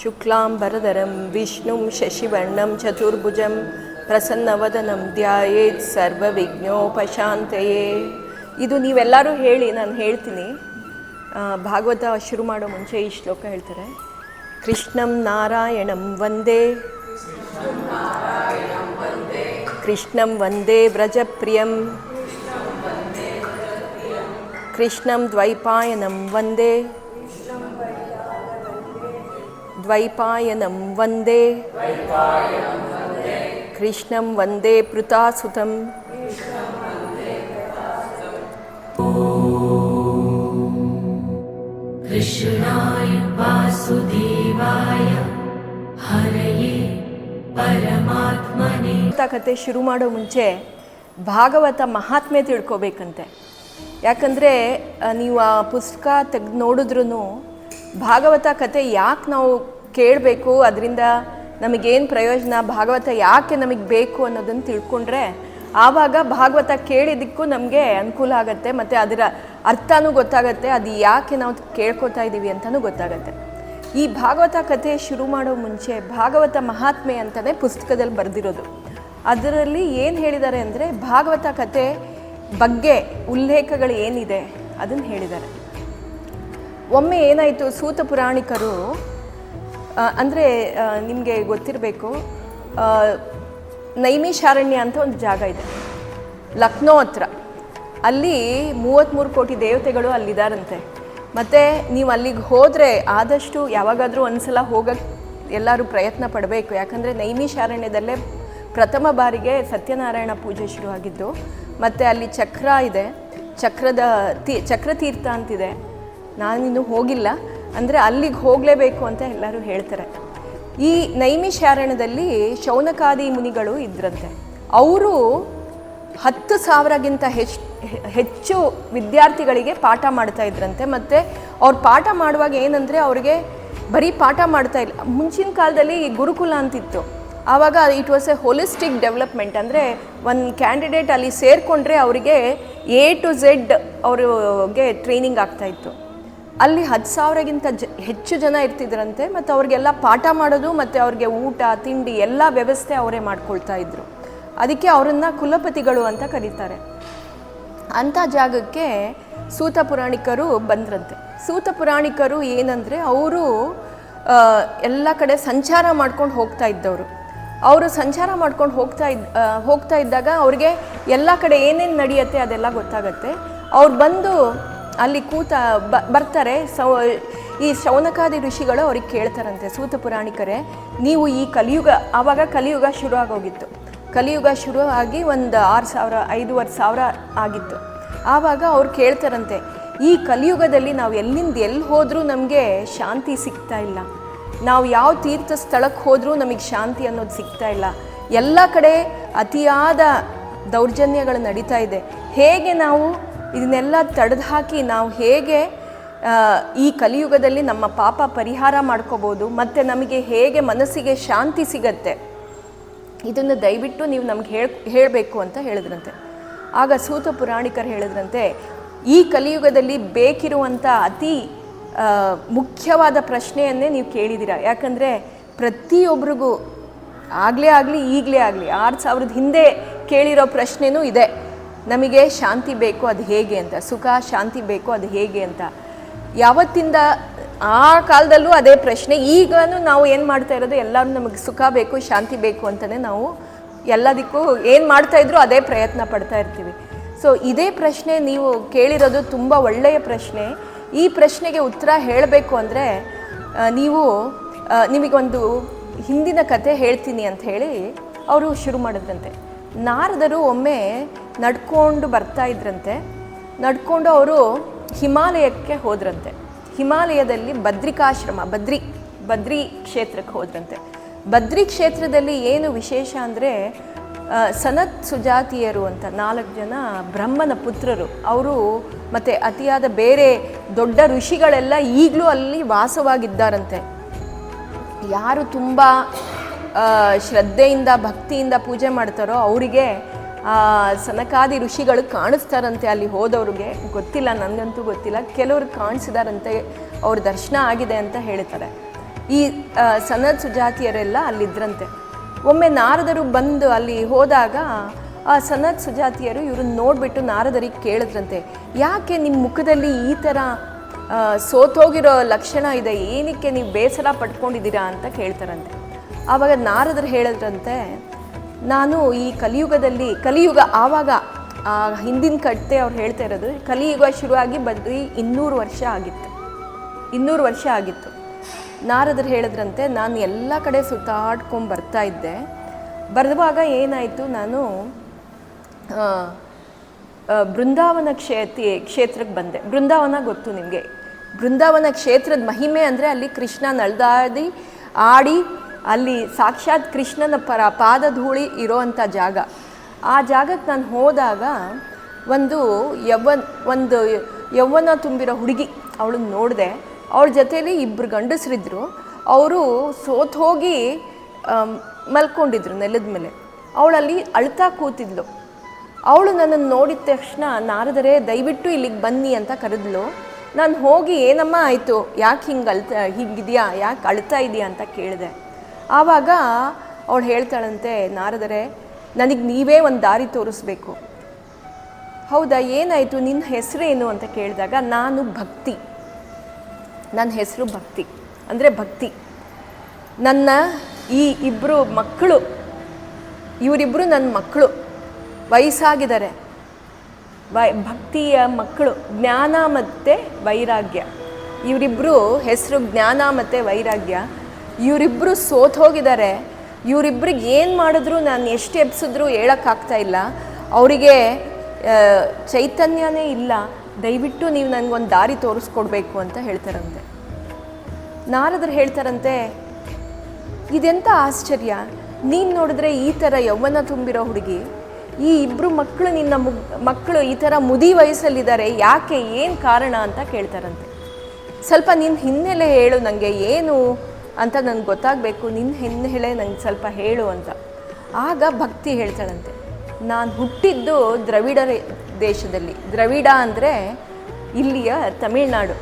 ಶುಕ್ಲಾಂಬರಧರಂ ವಿಷ್ಣುಂ ಶಶಿವರ್ಣಂ ಚತುರ್ಭುಜಂ ಪ್ರಸನ್ನವದನಂ ಧ್ಯಾಯೇತ್ ಸರ್ವವಿಘ್ನೋಪಶಾಂತಯೇ. ಇದು ನೀವೆಲ್ಲರೂ ಹೇಳಿ, ನಾನು ಹೇಳ್ತೀನಿ. ಭಾಗವತ ಶುರು ಮಾಡೋ ಮುಂಚೆ ಈ ಶ್ಲೋಕ ಹೇಳ್ತಾರೆ. ಕೃಷ್ಣಂ ನಾರಾಯಣಂ ವಂದೇ, ಕೃಷ್ಣಂ ವಂದೇ ವ್ರಜಪ್ರಿಯಂ, ಕೃಷ್ಣಂ ದ್ವೈಪಾಯನಂ ವಂದೇ, ದ್ವೈಪಾಯನಂ ವಂದೇ, ಕೃಷ್ಣಂ ವಂದೇ ಪೃತಾಸುತಂ. ಕೃಷ್ಣಾಯ ವಾಸುದೇವಾಯ ಹರಯೇ ಪರಮಾತ್ಮನೇ. ಕಥೆ ಶುರು ಮಾಡೋ ಮುಂಚೆ ಭಾಗವತ ಮಹಾತ್ಮೆ ತಿಳ್ಕೊಬೇಕಂತೆ. ಯಾಕಂದರೆ ನೀವು ಆ ಪುಸ್ತಕ ತೆಗೆದು ನೋಡಿದ್ರೂ ಭಾಗವತ ಕಥೆ ಯಾಕೆ ನಾವು ಕೇಳಬೇಕು, ಅದರಿಂದ ನಮಗೇನು ಪ್ರಯೋಜನ, ಭಾಗವತ ಯಾಕೆ ನಮಗೆ ಬೇಕು ಅನ್ನೋದನ್ನು ತಿಳ್ಕೊಂಡ್ರೆ ಆವಾಗ ಭಾಗವತ ಕೇಳಿದ್ದಕ್ಕೂ ನಮಗೆ ಅನುಕೂಲ ಆಗುತ್ತೆ, ಮತ್ತು ಅದರ ಅರ್ಥನೂ ಗೊತ್ತಾಗುತ್ತೆ, ಅದು ಯಾಕೆ ನಾವು ಕೇಳ್ಕೊತಾ ಇದ್ದೀವಿ ಅಂತಲೂ ಗೊತ್ತಾಗುತ್ತೆ. ಈ ಭಾಗವತ ಕಥೆ ಶುರು ಮಾಡೋ ಮುಂಚೆ ಭಾಗವತ ಮಹಾತ್ಮೆ ಅಂತಲೇ ಪುಸ್ತಕದಲ್ಲಿ ಬರೆದಿರೋದು. ಅದರಲ್ಲಿ ಏನು ಹೇಳಿದ್ದಾರೆ ಅಂದರೆ ಭಾಗವತ ಕಥೆ ಬಗ್ಗೆ ಉಲ್ಲೇಖಗಳು ಏನಿದೆ ಅದನ್ನು ಹೇಳಿದ್ದಾರೆ. ಒಮ್ಮೆ ಏನಾಯಿತು, ಸೂತ ಪುರಾಣಿಕರು ಅಂದರೆ ನಿಮಗೆ ಗೊತ್ತಿರಬೇಕು, ನೈಮಿಷಾರಣ್ಯ ಅಂತ ಒಂದು ಜಾಗ ಇದೆ ಲಕ್ನೋ ಹತ್ರ. ಅಲ್ಲಿ 33 ಕೋಟಿ ದೇವತೆಗಳು ಅಲ್ಲಿದ್ದಾರಂತೆ. ಮತ್ತು ನೀವು ಅಲ್ಲಿಗೆ ಹೋದರೆ ಆದಷ್ಟು ಯಾವಾಗಾದರೂ ಒಂದು ಸಲ ಹೋಗೋಕ್ಕೆ ಎಲ್ಲರೂ ಪ್ರಯತ್ನ ಪಡಬೇಕು. ಯಾಕಂದರೆ ನೈಮಿಷಾರಣ್ಯದಲ್ಲೇ ಪ್ರಥಮ ಬಾರಿಗೆ ಸತ್ಯನಾರಾಯಣ ಪೂಜೆ ಶುರುವಾಗಿದ್ದು. ಮತ್ತು ಅಲ್ಲಿ ಚಕ್ರ ಇದೆ, ಚಕ್ರತೀರ್ಥ ಅಂತಿದೆ. ನಾನಿನ್ನೂ ಹೋಗಿಲ್ಲ, ಅಂದರೆ ಅಲ್ಲಿಗೆ ಹೋಗಲೇಬೇಕು ಅಂತ ಎಲ್ಲರೂ ಹೇಳ್ತಾರೆ. ಈ ನೈಮಿಷಾರಣ್ಯದಲ್ಲಿ ಶೌನಕಾದಿ ಮುನಿಗಳು ಇದ್ರಂತೆ. ಅವರು 10,000ಗಿಂತ ಹೆಚ್ಚು ವಿದ್ಯಾರ್ಥಿಗಳಿಗೆ ಪಾಠ ಮಾಡ್ತಾ ಇದ್ರಂತೆ. ಮತ್ತು ಅವ್ರು ಪಾಠ ಮಾಡುವಾಗ ಏನಂದರೆ ಅವ್ರಿಗೆ ಬರೀ ಪಾಠ ಮಾಡ್ತಾ ಇಲ್ಲ, ಮುಂಚಿನ ಕಾಲದಲ್ಲಿ ಗುರುಕುಲ ಅಂತಿತ್ತು. ಆವಾಗ it was A holistic development. ಅಂದರೆ ಒಂದು ಕ್ಯಾಂಡಿಡೇಟ್ ಅಲ್ಲಿ ಸೇರಿಕೊಂಡ್ರೆ ಅವರಿಗೆ A to Z ಅವ್ರಿಗೆ ಟ್ರೈನಿಂಗ್ ಆಗ್ತಾಯಿತ್ತು. ಅಲ್ಲಿ 10,000ಗಿಂತ ಹೆಚ್ಚು ಜನ ಇರ್ತಿದ್ರಂತೆ. ಮತ್ತು ಅವ್ರಿಗೆಲ್ಲ ಪಾಠ ಮಾಡೋದು ಮತ್ತು ಅವ್ರಿಗೆ ಊಟ ತಿಂಡಿ ಎಲ್ಲ ವ್ಯವಸ್ಥೆ ಅವರೇ ಮಾಡ್ಕೊಳ್ತಾ ಇದ್ರು. ಅದಕ್ಕೆ ಅವರನ್ನು ಕುಲಪತಿಗಳು ಅಂತ ಕರೀತಾರೆ. ಅಂಥ ಜಾಗಕ್ಕೆ ಸೂತ ಪುರಾಣಿಕರು ಬಂದ್ರಂತೆ. ಸೂತ ಪುರಾಣಿಕರು ಏನಂದರೆ ಅವರು ಎಲ್ಲ ಕಡೆ ಸಂಚಾರ ಮಾಡ್ಕೊಂಡು ಹೋಗ್ತಾ ಇದ್ದವರು. ಅವರು ಸಂಚಾರ ಮಾಡ್ಕೊಂಡು ಹೋಗ್ತಾ ಇದ್ದಾಗ ಅವ್ರಿಗೆ ಎಲ್ಲ ಕಡೆ ಏನೇನು ನಡೆಯುತ್ತೆ ಅದೆಲ್ಲ ಗೊತ್ತಾಗತ್ತೆ. ಅವ್ರು ಬಂದು ಅಲ್ಲಿ ಬರ್ತಾರೆ. ಈ ಶೌನಕಾದಿ ಋಷಿಗಳು ಅವ್ರಿಗೆ ಕೇಳ್ತಾರಂತೆ, ಸೂತ ಪುರಾಣಿಕರೇ, ನೀವು ಈ ಕಲಿಯುಗ, ಆವಾಗ ಕಲಿಯುಗ ಶುರು ಆಗೋಗಿತ್ತು. ಕಲಿಯುಗ ಶುರು ಆಗಿ ಒಂದು 6,000 5,500 ಆಗಿತ್ತು. ಆವಾಗ ಅವ್ರು ಕೇಳ್ತಾರಂತೆ, ಈ ಕಲಿಯುಗದಲ್ಲಿ ನಾವು ಎಲ್ಲಿ ಹೋದರೂ ನಮಗೆ ಶಾಂತಿ ಸಿಗ್ತಾ ಇಲ್ಲ. ನಾವು ಯಾವ ತೀರ್ಥ ಸ್ಥಳಕ್ಕೆ ಹೋದರೂ ನಮಗೆ ಶಾಂತಿ ಅನ್ನೋದು ಸಿಗ್ತಾ ಇಲ್ಲ. ಎಲ್ಲ ಕಡೆ ಅತಿಯಾದ ದೌರ್ಜನ್ಯಗಳು ನಡೀತಾ ಇದೆ. ಹೇಗೆ ನಾವು ಇದನ್ನೆಲ್ಲ ತಡೆದು ಹಾಕಿ ನಾವು ಹೇಗೆ ಈ ಕಲಿಯುಗದಲ್ಲಿ ನಮ್ಮ ಪಾಪ ಪರಿಹಾರ ಮಾಡ್ಕೋಬೋದು, ಮತ್ತು ನಮಗೆ ಹೇಗೆ ಮನಸ್ಸಿಗೆ ಶಾಂತಿ ಸಿಗತ್ತೆ, ಇದನ್ನು ದಯವಿಟ್ಟು ನೀವು ನಮ್ಗೆ ಹೇಳಬೇಕು ಅಂತ ಹೇಳಿದ್ರಂತೆ. ಆಗ ಸೂತ ಪುರಾಣಿಕರು ಹೇಳಿದ್ರಂತೆ, ಈ ಕಲಿಯುಗದಲ್ಲಿ ಬೇಕಿರುವಂಥ ಅತಿ ಮುಖ್ಯವಾದ ಪ್ರಶ್ನೆಯನ್ನೇ ನೀವು ಕೇಳಿದ್ದೀರ. ಯಾಕಂದರೆ ಪ್ರತಿಯೊಬ್ಬರಿಗೂ ಈಗಲೇ ಆಗಲಿ 6,000 ಹಿಂದೆ ಕೇಳಿರೋ ಪ್ರಶ್ನೆನೂ ಇದೆ, ನಮಗೆ ಶಾಂತಿ ಬೇಕು ಅದು ಹೇಗೆ ಅಂತ, ಸುಖ ಶಾಂತಿ ಬೇಕು ಅದು ಹೇಗೆ ಅಂತ. ಯಾವತ್ತಿಂದ ಆ ಕಾಲದಲ್ಲೂ ಅದೇ ಪ್ರಶ್ನೆ. ಈಗಲೂ ನಾವು ಏನು ಮಾಡ್ತಾ ಇರೋದು, ಎಲ್ಲರೂ ನಮಗೆ ಸುಖ ಬೇಕು ಶಾಂತಿ ಬೇಕು ಅಂತಲೇ ನಾವು ಎಲ್ಲದಕ್ಕೂ ಏನು ಮಾಡ್ತಾಯಿದ್ರು ಅದೇ ಪ್ರಯತ್ನ ಪಡ್ತಾ ಇರ್ತೀವಿ. ಸೊ ಇದೇ ಪ್ರಶ್ನೆ ನೀವು ಕೇಳಿರೋದು ತುಂಬ ಒಳ್ಳೆಯ ಪ್ರಶ್ನೆ. ಈ ಪ್ರಶ್ನೆಗೆ ಉತ್ತರ ಹೇಳಬೇಕು ಅಂದರೆ ನಿಮಗೊಂದು ಹಿಂದಿನ ಕತೆ ಹೇಳ್ತೀನಿ ಅಂತ ಹೇಳಿ ಅವರು ಶುರು ಮಾಡಿದ್ರಂತೆ. ನಾರದರು ಒಮ್ಮೆ ನಡ್ಕೊಂಡು ಬರ್ತಾ ಇದ್ರಂತೆ. ನಡ್ಕೊಂಡು ಅವರು ಹಿಮಾಲಯಕ್ಕೆ ಹೋದ್ರಂತೆ. ಹಿಮಾಲಯದಲ್ಲಿ ಬದ್ರಿಕಾಶ್ರಮ, ಬದ್ರಿ ಕ್ಷೇತ್ರಕ್ಕೆ ಹೋದ್ರಂತೆ. ಬದ್ರಿ ಕ್ಷೇತ್ರದಲ್ಲಿ ಏನು ವಿಶೇಷ ಅಂದರೆ ಸನತ್ ಸುಜಾತಿಯರು ಅಂತ 4 ಜನ ಬ್ರಹ್ಮನ ಪುತ್ರರು, ಅವರು ಮತ್ತು ಅತಿಯಾದ ಬೇರೆ ದೊಡ್ಡ ಋಷಿಗಳೆಲ್ಲ ಈಗಲೂ ಅಲ್ಲಿ ವಾಸವಾಗಿದ್ದಾರಂತೆ. ಯಾರು ತುಂಬ ಶ್ರದ್ಧೆಯಿಂದ ಭಕ್ತಿಯಿಂದ ಪೂಜೆ ಮಾಡ್ತಾರೋ ಅವರಿಗೆ ಸನಕಾದಿ ಋಷಿಗಳು ಕಾಣಿಸ್ತಾರಂತೆ. ಅಲ್ಲಿ ಹೋದವ್ರಿಗೆ ಗೊತ್ತಿಲ್ಲ, ನನಗಂತೂ ಗೊತ್ತಿಲ್ಲ, ಕೆಲವ್ರಿಗೆ ಕಾಣಿಸಿದಾರಂತೆ, ಅವ್ರ ದರ್ಶನ ಆಗಿದೆ ಅಂತ ಹೇಳ್ತಾರೆ. ಈ ಸನತ್ ಸುಜಾತಿಯರೆಲ್ಲ ಅಲ್ಲಿದ್ರಂತೆ. ಒಮ್ಮೆ ನಾರದರು ಬಂದು ಅಲ್ಲಿ ಹೋದಾಗ ಆ ಸನತ್ ಸುಜಾತಿಯರು ಇವ್ರನ್ನ ನೋಡಿಬಿಟ್ಟು ನಾರದರಿಗೆ ಕೇಳಿದ್ರಂತೆ, ಯಾಕೆ ನಿಮ್ಮ ಮುಖದಲ್ಲಿ ಈ ಥರ ಸೋತೋಗಿರೋ ಲಕ್ಷಣ ಇದೆ, ಏನಕ್ಕೆ ನೀವು ಬೇಸರ ಪಡ್ಕೊಂಡಿದ್ದೀರಾ ಅಂತ ಕೇಳ್ತಾರಂತೆ. ಆವಾಗ ನಾರದರು ಹೇಳಿದ್ರಂತೆ, ನಾನು ಈ ಕಲಿಯುಗ ಆವಾಗ ಹಿಂದಿನ ಕಟ್ಟೆ ಅವ್ರು ಹೇಳ್ತಾ ಇರೋದು, ಕಲಿಯುಗ ಶುರುವಾಗಿ ಬರೀ 200 ವರ್ಷ ಆಗಿತ್ತು. 200 ವರ್ಷ ಆಗಿತ್ತು. ನಾರದರು ಹೇಳಿದ್ರಂತೆ, ನಾನು ಎಲ್ಲ ಕಡೆ ಸುತ್ತಾಡ್ಕೊಂಡು ಬರ್ತಾ ಇದ್ದೆ. ಬರುವಾಗ ಏನಾಯಿತು, ನಾನು ಬೃಂದಾವನ ಕ್ಷೇತ್ರಕ್ಕೆ ಬಂದೆ. ಬೃಂದಾವನ ಗೊತ್ತು ನಿಮಗೆ. ಬೃಂದಾವನ ಕ್ಷೇತ್ರದ ಮಹಿಮೆ ಅಂದರೆ ಅಲ್ಲಿ ಕೃಷ್ಣ ನಳ್ದಾಡಿ ಆಡಿ ಅಲ್ಲಿ ಸಾಕ್ಷಾತ್ ಕೃಷ್ಣನ ಪಾದಧೂಳಿ ಇರೋವಂಥ ಜಾಗ. ಆ ಜಾಗಕ್ಕೆ ನಾನು ಹೋದಾಗ ಒಂದು ಯೌವನ ತುಂಬಿರೋ ಹುಡುಗಿ ಅವಳನ್ನ ನೋಡಿದೆ. ಅವಳ ಜೊತೆಯಲ್ಲಿ 2 ಗಂಡಸರಿದ್ದರು. ಅವರು ಸೋತು ಹೋಗಿ ಮಲ್ಕೊಂಡಿದ್ರು ನೆಲದ ಮೇಲೆ. ಅವಳಲ್ಲಿ ಅಳ್ತಾ ಕೂತಿದ್ಲು. ಅವಳು ನನ್ನನ್ನು ನೋಡಿದ ತಕ್ಷಣ, ನಾರದರೆ ದಯವಿಟ್ಟು ಇಲ್ಲಿಗೆ ಬನ್ನಿ ಅಂತ ಕರೆದ್ಲು. ನಾನು ಹೋಗಿ, ಏನಮ್ಮ ಆಯಿತು, ಯಾಕೆ ಹಿಂಗಿದೆಯಾ, ಯಾಕೆ ಅಳ್ತಾ ಇದೆಯಾ ಅಂತ ಕೇಳಿದೆ. ಆವಾಗ ಅವಳು ಹೇಳ್ತಾಳಂತೆ, ನಾರದರೆ ನನಗೆ ನೀವೇ ಒಂದು ದಾರಿ ತೋರಿಸ್ಬೇಕು. ಹೌದಾ, ಏನಾಯಿತು, ನಿನ್ನ ಹೆಸರೇನು ಅಂತ ಕೇಳಿದಾಗ, ನನ್ನ ಹೆಸರು ಭಕ್ತಿ ಅಂದರೆ ಭಕ್ತಿ. ನನ್ನ ಈ 2 ಮಕ್ಕಳು, ಇವರಿಬ್ಬರು ನನ್ನ ಮಕ್ಕಳು, ವಯಸ್ಸಾಗಿದ್ದಾರೆ. ಭಕ್ತಿಯ ಮಕ್ಕಳು ಜ್ಞಾನ ಮತ್ತು ವೈರಾಗ್ಯ. ಇವರಿಬ್ಬರು ಹೆಸರು ಜ್ಞಾನ ಮತ್ತು ವೈರಾಗ್ಯ. ಇವರಿಬ್ಬರು ಸೋತು ಹೋಗಿದ್ದಾರೆ. ಇವರಿಬ್ಬರಿಗೆ ಏನು ಮಾಡಿದ್ರು, ನಾನು ಎಷ್ಟು ಎಬ್ಸಿದ್ರು ಹೇಳೋಕ್ಕಾಗ್ತಾ ಇಲ್ಲ. ಅವರಿಗೆ ಚೈತನ್ಯನೇ ಇಲ್ಲ. ದಯವಿಟ್ಟು ನೀವು ನನಗೊಂದು ದಾರಿ ತೋರಿಸ್ಕೊಡ್ಬೇಕು ಅಂತ ಹೇಳ್ತಾರಂತೆ. ನಾರದರು ಹೇಳ್ತಾರಂತೆ, ಇದೆಂಥ ಆಶ್ಚರ್ಯ, ನೀನು ನೋಡಿದ್ರೆ ಈ ಥರ ಯೌವನ ತುಂಬಿರೋ ಹುಡುಗಿ, ಈ 2 ಮಕ್ಕಳು ನಿನ್ನ ಮಕ್ಕಳು ಈ ಥರ ಮುದಿ ವಯಸ್ಸಲ್ಲಿದ್ದಾರೆ, ಯಾಕೆ, ಏನು ಕಾರಣ ಅಂತ ಕೇಳ್ತಾರಂತೆ. ಸ್ವಲ್ಪ ನಿನ್ನ ಹಿನ್ನೆಲೆ ಹೇಳು ನನಗೆ, ಏನು ಅಂತ ನನಗೆ ಗೊತ್ತಾಗಬೇಕು, ನಿನ್ನ ಹಿನ್ನೆಲೆ ನನಗೆ ಸ್ವಲ್ಪ ಹೇಳು ಅಂತ. ಆಗ ಭಕ್ತಿ ಹೇಳ್ತಾಳಂತೆ, ನಾನು ಹುಟ್ಟಿದ್ದು ದ್ರವಿಡ ದೇಶದಲ್ಲಿ. ದ್ರವಿಡ ಅಂದರೆ ಇಲ್ಲಿಯ ತಮಿಳ್ನಾಡು.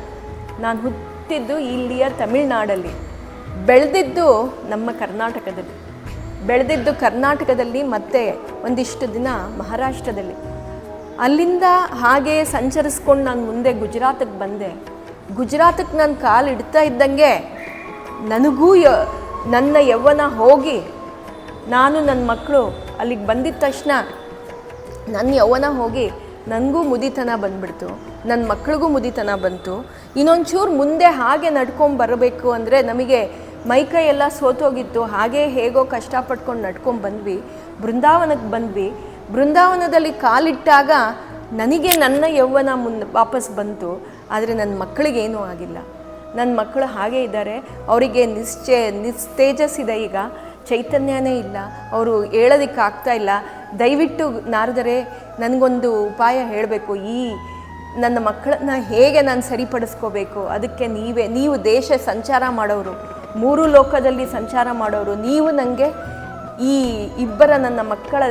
ನಾನು ಹುಟ್ಟಿದ್ದು ಇಲ್ಲಿಯ ತಮಿಳ್ನಾಡಲ್ಲಿ, ಬೆಳೆದಿದ್ದು ನಮ್ಮ ಕರ್ನಾಟಕದಲ್ಲಿ ಮತ್ತು ಒಂದಿಷ್ಟು ದಿನ ಮಹಾರಾಷ್ಟ್ರದಲ್ಲಿ. ಅಲ್ಲಿಂದ ಹಾಗೆ ಸಂಚರಿಸ್ಕೊಂಡು ನಾನು ಮುಂದೆ ಗುಜರಾತಿಗೆ ಬಂದೆ. ಗುಜರಾತಿಗೆ ನಾನು ಕಾಲು ಇಡ್ತಾ ಇದ್ದಂಗೆ ನನಗೂ ನನ್ನ ಯೌವನ ಹೋಗಿ, ನಾನು ನನ್ನ ಮಕ್ಕಳು ಅಲ್ಲಿಗೆ ಬಂದಿದ್ದ ತಕ್ಷಣ ನನ್ನ ಯೌವನ ಹೋಗಿ ನನಗೂ ಮುದಿತನ ಬಂದ್ಬಿಡ್ತು, ನನ್ನ ಮಕ್ಳಿಗೂ ಮುದಿತನ ಬಂತು. ಇನ್ನೊಂಚೂರು ಮುಂದೆ ಹಾಗೆ ನಡ್ಕೊಂಡು ಬರಬೇಕು ಅಂದರೆ ನಮಗೆ ಮೈಕೈ ಎಲ್ಲ ಸೋತೋಗಿತ್ತು. ಹಾಗೆ ಹೇಗೋ ಕಷ್ಟಪಟ್ಕೊಂಡು ನಡ್ಕೊಂಡು ಬಂದ್ವಿ. ಬೃಂದಾವನಕ್ಕೆ ಬಂದ್ವಿ. ಬೃಂದಾವನದಲ್ಲಿ ಕಾಲಿಟ್ಟಾಗ ನನಗೆ ನನ್ನ ಯೌವನ ವಾಪಸ್ ಬಂತು. ಆದರೆ ನನ್ನ ಮಕ್ಕಳಿಗೇನೂ ಆಗಿಲ್ಲ. ನನ್ನ ಮಕ್ಕಳು ಹಾಗೇ ಇದ್ದಾರೆ. ಅವರಿಗೆ ನಿಸ್ತೇಜಸ್ಸಿದೆ, ಈಗ ಚೈತನ್ಯನೇ ಇಲ್ಲ, ಅವರು ಹೇಳೋದಕ್ಕಾಗ್ತಾ ಇಲ್ಲ. ದಯವಿಟ್ಟು ನಾರದರೆ ನನಗೊಂದು ಉಪಾಯ ಹೇಳಬೇಕು. ಈ ನನ್ನ ಮಕ್ಕಳನ್ನ ಹೇಗೆ ನಾನು ಸರಿಪಡಿಸ್ಕೋಬೇಕು, ಅದಕ್ಕೆ ನೀವು ದೇಶ ಸಂಚಾರ ಮಾಡೋರು, 3 ಲೋಕದಲ್ಲಿ ಸಂಚಾರ ಮಾಡೋರು, ನೀವು ನನಗೆ ಈ ನನ್ನ ಮಕ್ಕಳ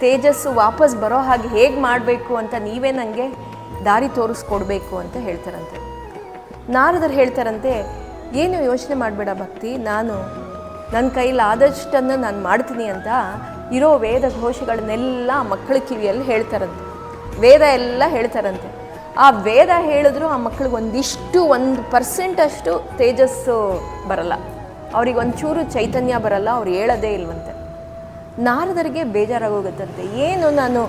ತೇಜಸ್ಸು ವಾಪಸ್ ಬರೋ ಹಾಗೆ ಹೇಗೆ ಮಾಡಬೇಕು ಅಂತ ನೀವೇ ನನಗೆ ದಾರಿ ತೋರಿಸ್ಕೊಡ್ಬೇಕು ಅಂತ ಹೇಳ್ತಾರಂತೆ. ನಾರದರು ಹೇಳ್ತಾರಂತೆ, ಏನು ಯೋಚನೆ ಮಾಡಬೇಡ ಭಕ್ತಿ, ನನ್ನ ಕೈಲಾದಷ್ಟನ್ನು ನಾನು ಮಾಡ್ತೀನಿ ಅಂತ ಇರೋ ವೇದ ಘೋಷಗಳನ್ನೆಲ್ಲ ಮಕ್ಕಳ ಕಿವಿಯಲ್ಲಿ ಹೇಳ್ತಾರಂತೆ. ವೇದ ಎಲ್ಲ ಹೇಳ್ತಾರಂತೆ. ಆ ವೇದ ಹೇಳಿದ್ರು ಆ ಮಕ್ಕಳಿಗೆ 1% ಅಷ್ಟು ತೇಜಸ್ಸು ಬರಲ್ಲ, ಅವ್ರಿಗೆ ಒಂಚೂರು ಚೈತನ್ಯ ಬರಲ್ಲ, ಅವ್ರು ಹೇಳೋದೇ ಇಲ್ವಂತೆ. ನಾರದರಿಗೆ ಬೇಜಾರಾಗೋಗುತ್ತಂತೆ, ಏನು ನಾನು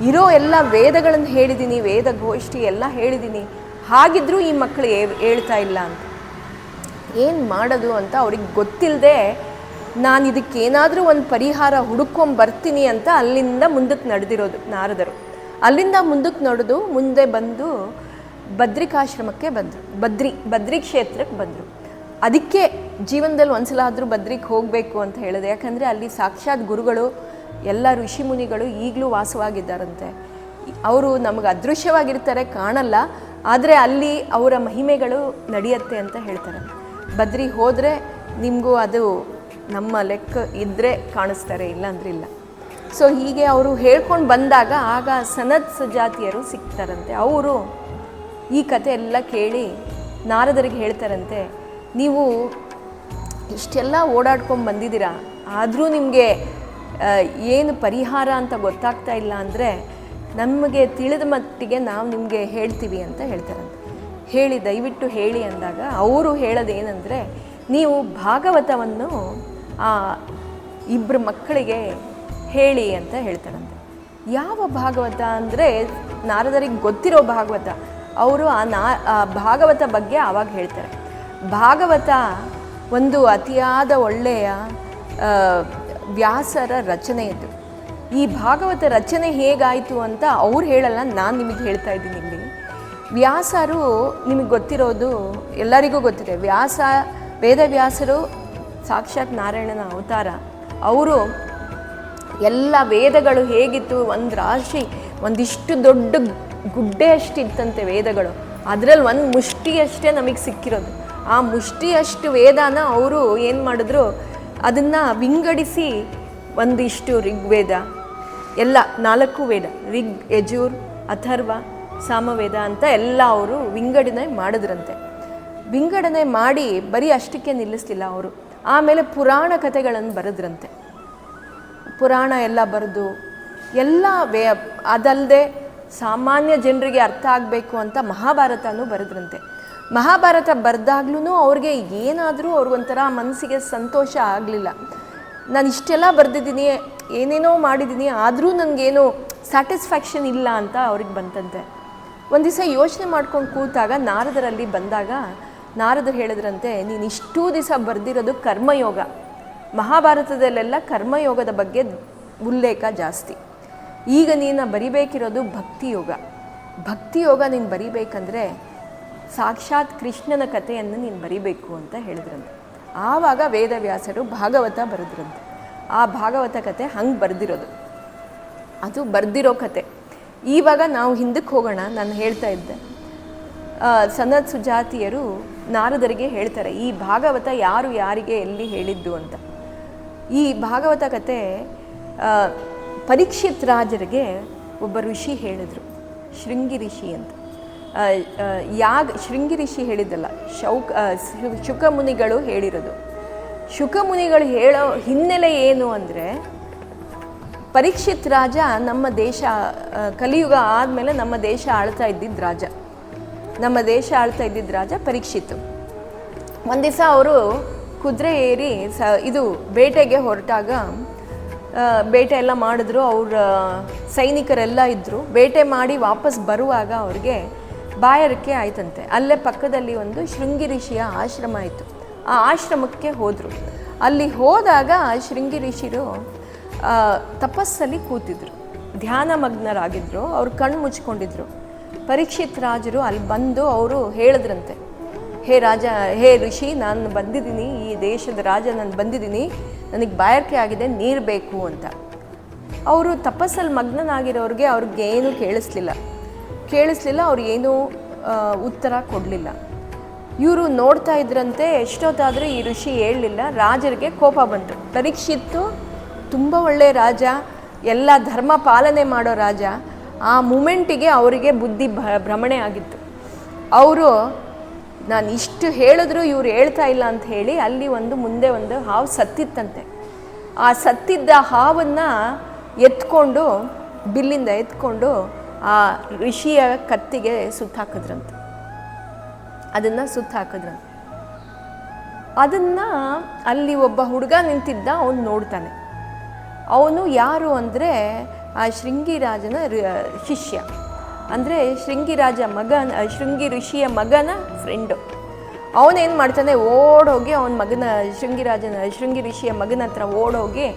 ಇರೋ ಎಲ್ಲ ವೇದಗಳನ್ನು ಹೇಳಿದ್ದೀನಿ, ವೇದ ಗೋಷ್ಠಿ ಎಲ್ಲ ಹೇಳಿದ್ದೀನಿ, ಹಾಗಿದ್ರೂ ಈ ಮಕ್ಕಳು ಹೇಳ್ತಾ ಇಲ್ಲ ಅಂತ. ಏನು ಮಾಡೋದು ಅಂತ ಅವ್ರಿಗೆ ಗೊತ್ತಿಲ್ಲದೆ, ನಾನು ಇದಕ್ಕೇನಾದರೂ ಒಂದು ಪರಿಹಾರ ಹುಡುಕೊಂಬರ್ತೀನಿ ಅಂತ ಅಲ್ಲಿಂದ ಮುಂದಕ್ಕೆ ನಡೆದಿರೋದು ನಾರದರು. ಅಲ್ಲಿಂದ ಮುಂದಕ್ಕೆ ನಡೆದು ಮುಂದೆ ಬಂದು ಬದ್ರಿಕಾಶ್ರಮಕ್ಕೆ ಬಂದರು. ಬದ್ರಿ ಕ್ಷೇತ್ರಕ್ಕೆ ಬಂದರು. ಅದಕ್ಕೆ ಜೀವನದಲ್ಲಿ ಒಂದ್ಸಲ ಆದರೂ ಬದ್ರಿಗೆ ಹೋಗಬೇಕು ಅಂತ ಹೇಳಿದೆ. ಯಾಕಂದರೆ ಅಲ್ಲಿ ಸಾಕ್ಷಾತ್ ಗುರುಗಳು, ಎಲ್ಲ ಋಷಿ ಮುನಿಗಳು ಈಗಲೂ ವಾಸವಾಗಿದ್ದಾರಂತೆ. ಅವರು ನಮಗೆ ಅದೃಶ್ಯವಾಗಿರ್ತಾರೆ, ಕಾಣಲ್ಲ, ಆದರೆ ಅಲ್ಲಿ ಅವರ ಮಹಿಮೆಗಳು ನಡೆಯುತ್ತೆ ಅಂತ ಹೇಳ್ತಾರೆ. ಬದ್ರಿಗೆ ಹೋದರೆ ನಿಮಗೂ ಅದು ನಮ್ಮ ಲೆಕ್ಕ ಇದ್ದರೆ ಕಾಣಿಸ್ತಾರೆ, ಇಲ್ಲ ಅಂದ್ರೆ ಇಲ್ಲ. ಸೊ ಹೀಗೆ ಅವರು ಹೇಳ್ಕೊಂಡು ಬಂದಾಗ ಆಗ ಸನತ್ ಸುಜಾತಿಯರು ಸಿಗ್ತಾರಂತೆ. ಅವರು ಈ ಕತೆ ಎಲ್ಲ ಕೇಳಿ ನಾರದರಿಗೆ ಹೇಳ್ತಾರಂತೆ, ನೀವು ಇಷ್ಟೆಲ್ಲ ಓಡಾಡ್ಕೊಂಡು ಬಂದಿದ್ದೀರಾ, ಆದರೂ ನಿಮಗೆ ಏನು ಪರಿಹಾರ ಅಂತ ಗೊತ್ತಾಗ್ತಾ ಇಲ್ಲ ಅಂದರೆ ನಮಗೆ ತಿಳಿದ ಮಟ್ಟಿಗೆ ನಾವು ನಿಮಗೆ ಹೇಳ್ತೀವಿ ಅಂತ ಹೇಳ್ತಾರಂತೆ. ಹೇಳಿ, ದಯವಿಟ್ಟು ಹೇಳಿ ಅಂದಾಗ ಅವರು ಹೇಳೋದೇನೆಂದರೆ, ನೀವು ಭಾಗವತವನ್ನು ಆ ಇಬ್ಬರು ಮಕ್ಕಳಿಗೆ ಹೇಳಿ ಅಂತ ಹೇಳ್ತಾರಂತೆ. ಯಾವ ಭಾಗವತ ಅಂದರೆ ನಾರದರಿಗೆ ಗೊತ್ತಿರೋ ಭಾಗವತ. ಅವರು ಆ ಭಾಗವತ ಬಗ್ಗೆ ಆವಾಗ ಹೇಳ್ತಾರೆ. ಭಾಗವತ ಒಂದು ಅತಿಯಾದ ಒಳ್ಳೆಯ ವ್ಯಾಸರ ರಚನೆ ಇದು. ಈ ಭಾಗವತ ರಚನೆ ಹೇಗಾಯಿತು ಅಂತ ಅವ್ರು ಹೇಳಲ್ಲ, ನಾನು ನಿಮಗೆ ಹೇಳ್ತಾ ಇದ್ದೀನಿ ಇಲ್ಲಿ. ವ್ಯಾಸರು ನಿಮಗೆ ಗೊತ್ತಿರೋದು, ಎಲ್ಲರಿಗೂ ಗೊತ್ತಿದೆ. ವೇದವ್ಯಾಸರು ಸಾಕ್ಷಾತ್ ನಾರಾಯಣನ ಅವತಾರ. ಅವರು ಎಲ್ಲ ವೇದಗಳು ಹೇಗಿತ್ತು, ಒಂದು ರಾಶಿ, ಒಂದಿಷ್ಟು ದೊಡ್ಡ ಗುಡ್ಡೆ ಅಷ್ಟಿತ್ತಂತೆ ವೇದಗಳು. ಅದರಲ್ಲಿ ಒಂದು ಮುಷ್ಟಿಯಷ್ಟೇ ನಮಗೆ ಸಿಕ್ಕಿರೋದು. ಆ ಮುಷ್ಟಿಯಷ್ಟು ವೇದನ ಅವರು ಏನು ಮಾಡಿದ್ರು, ಅದನ್ನು ವಿಂಗಡಿಸಿ ಒಂದಿಷ್ಟು ಋಗ್ವೇದ, ಎಲ್ಲ 4 ವೇದ, ಋಗ್, ಯಜುರ್, ಅಥರ್ವ, ಸಾಮವೇದ ಅಂತ ಎಲ್ಲ ಅವರು ವಿಂಗಡಣೆ ಮಾಡಿದ್ರಂತೆ. ವಿಂಗಡಣೆ ಮಾಡಿ ಬರೀ ಅಷ್ಟಕ್ಕೆ ನಿಲ್ಲಿಸ್ಲಿಲ್ಲ ಅವರು. ಆಮೇಲೆ ಪುರಾಣ ಕಥೆಗಳನ್ನು ಬರೆದ್ರಂತೆ. ಪುರಾಣ ಎಲ್ಲ ಬರೆದು ಎಲ್ಲ ಅದಲ್ಲದೆ ಸಾಮಾನ್ಯ ಜನರಿಗೆ ಅರ್ಥ ಆಗಬೇಕು ಅಂತ ಮಹಾಭಾರತನೂ ಬರೆದ್ರಂತೆ. ಮಹಾಭಾರತ ಬರೆದಾಗ್ಲೂ ಅವ್ರಿಗೆ ಏನಾದರೂ ಅವ್ರಿಗೊಂಥರ ಮನಸ್ಸಿಗೆ ಸಂತೋಷ ಆಗಲಿಲ್ಲ. ನಾನು ಇಷ್ಟೆಲ್ಲ ಬರೆದಿದ್ದೀನಿ, ಏನೇನೋ ಮಾಡಿದ್ದೀನಿ, ಆದರೂ ನನಗೇನು ಸ್ಯಾಟಿಸ್ಫ್ಯಾಕ್ಷನ್ ಇಲ್ಲ ಅಂತ ಅವ್ರಿಗೆ ಬಂತಂತೆ. ಒಂದು ದಿವಸ ಯೋಚನೆ ಮಾಡ್ಕೊಂಡು ಕೂತಾಗ ನಾರದರಲ್ಲಿ ಬಂದಾಗ ನಾರದರು ಹೇಳಿದ್ರಂತೆ, ನೀನು ಇಷ್ಟೂ ದಿವಸ ಬರೆದಿರೋದು ಕರ್ಮಯೋಗ. ಮಹಾಭಾರತದಲ್ಲೆಲ್ಲ ಕರ್ಮಯೋಗದ ಬಗ್ಗೆ ಉಲ್ಲೇಖ ಜಾಸ್ತಿ. ಈಗ ನೀನು ಬರಿಬೇಕಿರೋದು ಭಕ್ತಿಯೋಗ. ಭಕ್ತಿಯೋಗ ನೀನು ಬರಿಬೇಕಂದ್ರೆ ಸಾಕ್ಷಾತ್ ಕೃಷ್ಣನ ಕಥೆಯನ್ನು ನೀನು ಬರಿಬೇಕು ಅಂತ ಹೇಳಿದ್ರಂತೆ. ಆವಾಗ ವೇದವ್ಯಾಸರು ಭಾಗವತ ಬರೆದ್ರಂತೆ. ಆ ಭಾಗವತ ಕಥೆ ಹಂಗೆ ಬರೆದಿರೋದು, ಅದು ಬರೆದಿರೋ ಕತೆ. ಇವಾಗ ನಾವು ಹಿಂದಕ್ಕೆ ಹೋಗೋಣ. ನಾನು ಹೇಳ್ತಾ ಇದ್ದೆ, ಸನತ್ ಸುಜಾತಿಯರು ನಾರದರಿಗೆ ಹೇಳ್ತಾರೆ, ಈ ಭಾಗವತ ಯಾರು ಯಾರಿಗೆ ಎಲ್ಲಿ ಹೇಳಿದ್ದು ಅಂತ. ಈ ಭಾಗವತ ಕತೆ ಪರೀಕ್ಷಿತ್ ರಾಜರಿಗೆ ಒಬ್ಬ ಋಷಿ ಹೇಳಿದರು, ಶೃಂಗಿ ಋಷಿ ಅಂತ. ಶೃಂಗಿ ಋಷಿ ಹೇಳಿದ್ದಲ್ಲ, ಶುಕಮುನಿಗಳು ಹೇಳಿರೋದು. ಶುಕಮುನಿಗಳು ಹೇಳೋ ಹಿನ್ನೆಲೆ ಏನು ಅಂದರೆ, ಪರೀಕ್ಷಿತ್ ರಾಜ ನಮ್ಮ ದೇಶ, ಕಲಿಯುಗ ಆದಮೇಲೆ ನಮ್ಮ ದೇಶ ಆಳ್ತಾ ಇದ್ದಿದ್ದ ರಾಜ. ನಮ್ಮ ದೇಶ ಆಳ್ತಾ ಇದ್ದಿದ್ದ ರಾಜ ಪರೀಕ್ಷಿತ್. ಒಂದು ದಿವಸ ಅವರು ಕುದುರೆ ಏರಿ ಇದು ಬೇಟೆಗೆ ಹೊರಟಾಗ ಬೇಟೆ ಎಲ್ಲ ಮಾಡಿದ್ರು. ಅವ್ರ ಸೈನಿಕರೆಲ್ಲ ಇದ್ದರು. ಬೇಟೆ ಮಾಡಿ ವಾಪಸ್ ಬರುವಾಗ ಅವ್ರಿಗೆ ಬಾಯಾರಿಕೆ ಆಯ್ತಂತೆ. ಅಲ್ಲೇ ಪಕ್ಕದಲ್ಲಿ ಒಂದು ಶೃಂಗಿ ಋಷಿಯ ಆಶ್ರಮ ಆಯಿತು. ಆ ಆಶ್ರಮಕ್ಕೆ ಹೋದರು. ಅಲ್ಲಿ ಹೋದಾಗ ಶೃಂಗಿ ಋಷಿರು ತಪಸ್ಸಲ್ಲಿ ಕೂತಿದ್ರು, ಧ್ಯಾನ ಮಗ್ನರಾಗಿದ್ದರು. ಅವ್ರು ಕಣ್ಣು ಮುಚ್ಕೊಂಡಿದ್ರು. ಪರೀಕ್ಷಿತ್ ರಾಜರು ಅಲ್ಲಿ ಬಂದು ಅವರು ಹೇಳಿದ್ರಂತೆ, ಹೇ ಋಷಿ, ನಾನು ಬಂದಿದ್ದೀನಿ, ಈ ದೇಶದ ರಾಜ ನಾನು ಬಂದಿದ್ದೀನಿ, ನನಗೆ ಬಾಯಾರಿಕೆ ಆಗಿದೆ, ನೀರು ಬೇಕು ಅಂತ. ಅವರು ತಪಸ್ಸಲ್ಲಿ ಮಗ್ನನಾಗಿರೋರಿಗೆ ಅವ್ರಿಗೇನು ಕೇಳಿಸ್ಲಿಲ್ಲ. ಅವ್ರು ಏನೂ ಉತ್ತರ ಕೊಡಲಿಲ್ಲ. ಇವರು ನೋಡ್ತಾ ಇದ್ರಂತೆ. ಎಷ್ಟೊತ್ತಾದರೂ ಈ ಋಷಿ ಹೇಳಲಿಲ್ಲ. ರಾಜರಿಗೆ ಕೋಪ ಬಂತು. ಪರೀಕ್ಷಿತ್ತು ತುಂಬ ಒಳ್ಳೆಯ ರಾಜ, ಎಲ್ಲ ಧರ್ಮ ಪಾಲನೆ ಮಾಡೋ ರಾಜ. ಆ ಮೂಮೆಂಟಿಗೆ ಅವರಿಗೆ ಬುದ್ಧಿ ಭ್ರಮಣೆ ಆಗಿತ್ತು. ಅವರು ನಾನು ಇಷ್ಟು ಹೇಳಿದ್ರು ಇವ್ರು ಹೇಳ್ತಾ ಇಲ್ಲ ಅಂತ ಹೇಳಿ ಅಲ್ಲಿ ಮುಂದೆ ಒಂದು ಹಾವು ಸತ್ತಿತ್ತಂತೆ. ಆ ಸತ್ತಿದ್ದ ಹಾವನ್ನು ಎತ್ಕೊಂಡು, ಬಿಲ್ಲಿಂದ ಎತ್ಕೊಂಡು ಆ ಋಷಿಯ ಕತ್ತಿಗೆ ಸುತ್ತಾಕಿದ್ರಂತೆ. ಅದನ್ನು ಅಲ್ಲಿ ಒಬ್ಬ ಹುಡುಗ ನಿಂತಿದ್ದ, ಅವನು ನೋಡ್ತಾನೆ. ಅವನು ಯಾರು ಅಂದರೆ ಆ ಶೃಂಗಿರಾಜನ ಶಿಷ್ಯ, ಅಂದರೆ ಶೃಂಗಿ ಋಷಿಯ ಮಗನ ಫ್ರೆಂಡು. ಅವನೇನು ಮಾಡ್ತಾನೆ, ಓಡೋಗಿ ಅವನ ಮಗನ ಶೃಂಗಿ ಋಷಿಯ ಮಗನ ಹತ್ರ ಓಡೋಗಿ,